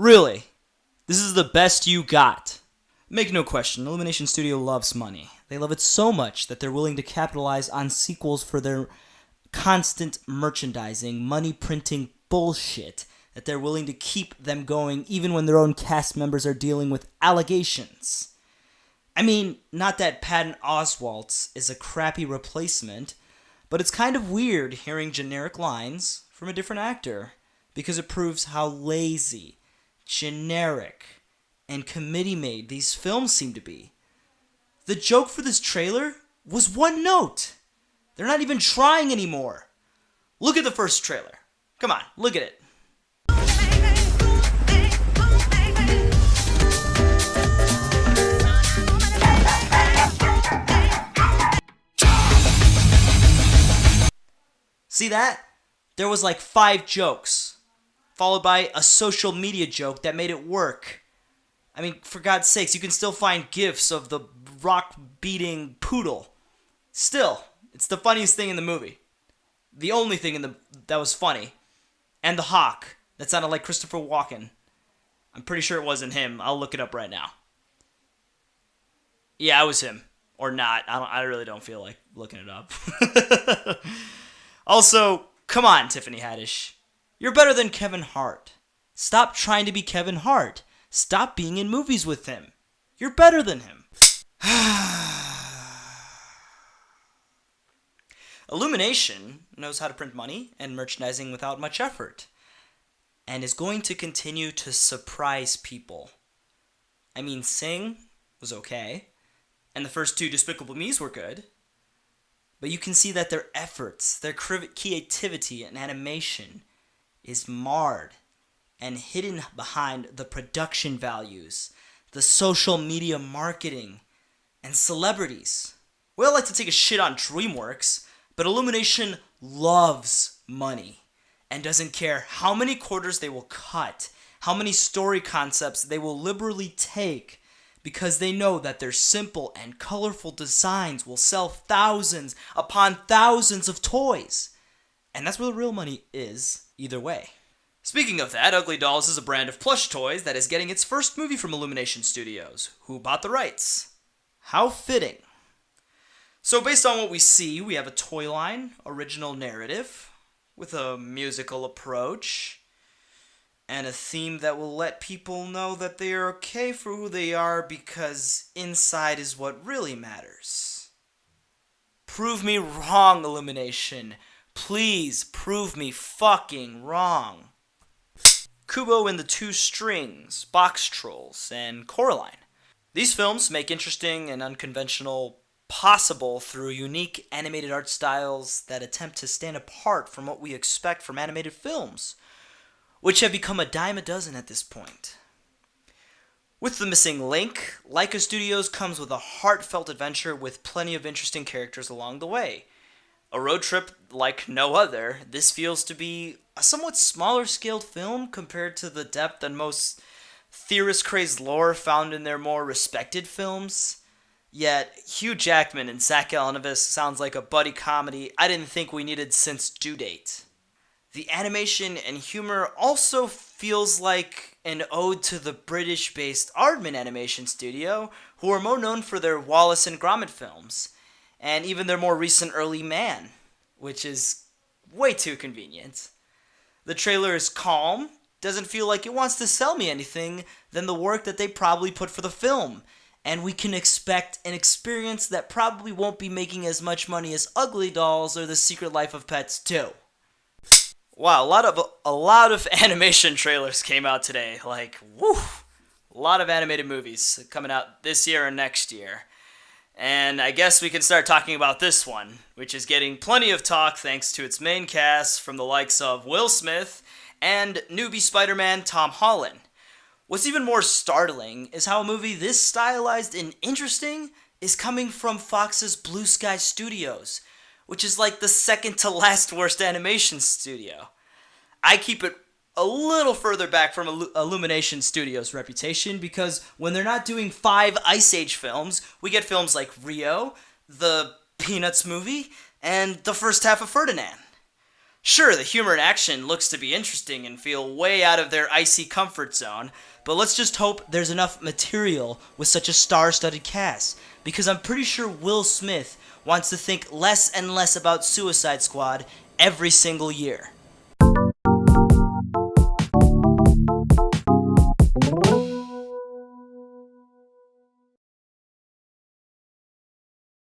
Really? This is the best you got? Make no question, Illumination Studio loves money. They love it so much that they're willing to capitalize on sequels for their constant merchandising, money printing bullshit, that they're willing to keep them going even when their own cast members are dealing with allegations. I mean, not that Patton Oswalt's is a crappy replacement, but it's kind of weird hearing generic lines from a different actor because it proves how lazy, generic, and committee-made these films seem to be. The joke for this trailer was one note. They're not even trying anymore. Look at the first trailer. Come on, look at it. See that? There was like 5 jokes, followed by a social media joke that made it work. I mean, for God's sakes, you can still find gifs of the rock-beating poodle. Still, it's the funniest thing in the movie. The only thing that was funny. And the hawk that sounded like Christopher Walken. I'm pretty sure it wasn't him. I'll look it up right now. Yeah, it was him. Or not. I really don't feel like looking it up. Also, come on, Tiffany Haddish. You're better than Kevin Hart. Stop trying to be Kevin Hart. Stop being in movies with him. You're better than him. Illumination knows how to print money and merchandising without much effort, and is going to continue to surprise people. I mean, Sing was okay, and the first 2 Despicable Me's were good, but you can see that their efforts, their creativity and animation is marred and hidden behind the production values, the social media marketing, and celebrities. We all like to take a shit on DreamWorks, but Illumination loves money and doesn't care how many quarters they will cut, how many story concepts they will liberally take, because they know that their simple and colorful designs will sell thousands upon thousands of toys. And that's where the real money is, either way. Speaking of that, Ugly Dolls is a brand of plush toys that is getting its first movie from Illumination Studios. Who bought the rights? How fitting. So based on what we see, we have a toy line, original narrative, with a musical approach, and a theme that will let people know that they are okay for who they are because inside is what really matters. Prove me wrong, Illumination. Please prove me fucking wrong. Kubo and the Two Strings, Box Trolls, and Coraline. These films make interesting and unconventional possible through unique animated art styles that attempt to stand apart from what we expect from animated films, which have become a dime a dozen at this point. With The Missing Link, Laika Studios comes with a heartfelt adventure with plenty of interesting characters along the way. A road trip like no other, this feels to be a somewhat smaller scaled film compared to the depth and most theorist-crazed lore found in their more respected films. Yet, Hugh Jackman and Zach Galifianakis sounds like a buddy comedy I didn't think we needed since Due Date. The animation and humor also feels like an ode to the British-based Aardman Animation Studio, who are more known for their Wallace and Gromit films, and even their more recent early Man, which is way too convenient. The trailer is calm, doesn't feel like it wants to sell me anything than the work that they probably put for the film, and we can expect an experience that probably won't be making as much money as Ugly Dolls or The Secret Life of Pets 2. Wow, a lot of animation trailers came out today. Like, woo! A lot of animated movies coming out this year and next year. And I guess we can start talking about this one, which is getting plenty of talk thanks to its main cast from the likes of Will Smith and newbie Spider-Man Tom Holland. What's even more startling is how a movie this stylized and interesting is coming from Fox's Blue Sky Studios, which is like the second to last worst animation studio. I keep it a little further back from Illumination Studios' reputation because when they're not doing 5 Ice Age films, we get films like Rio, the Peanuts movie, and the first half of Ferdinand. Sure, the humor and action looks to be interesting and feel way out of their icy comfort zone, but let's just hope there's enough material with such a star-studded cast, because I'm pretty sure Will Smith wants to think less and less about Suicide Squad every single year.